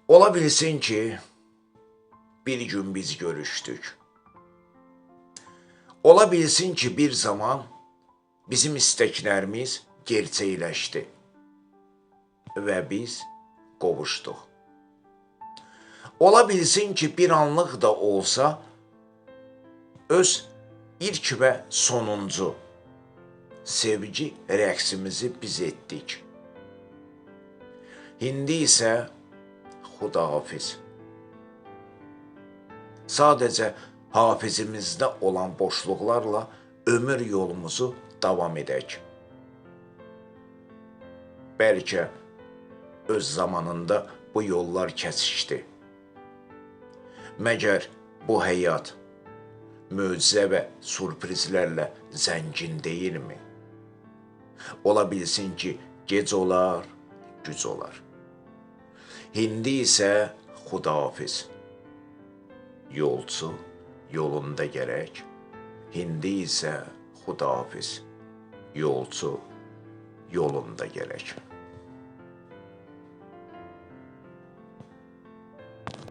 Ola bilsin ki, bir gün biz görüşdük. Ola bilsin ki, bir zaman bizim istəklərimiz gerçəkləşdi və biz qovuşduq. Ola bilsin ki, bir anlıq da olsa, öz ilk və sonuncu sevgi rəqsimizi biz etdik. İndi isə xudahafiz. Sadəcə hafizimizdə olan boşluqlarla ömür yolumuzu davam edək. Bəlkə öz zamanında bu yollar kəsişdi. Məgər bu həyat möcüzə və sürprizlərlə zəngin deyilmi? Ola bilsin ki, gec olar, güc olar. İndi isə xudahafiz. Yolcu yolunda gərək, İndi isə xudahafiz. Yolcu yolunda gərək.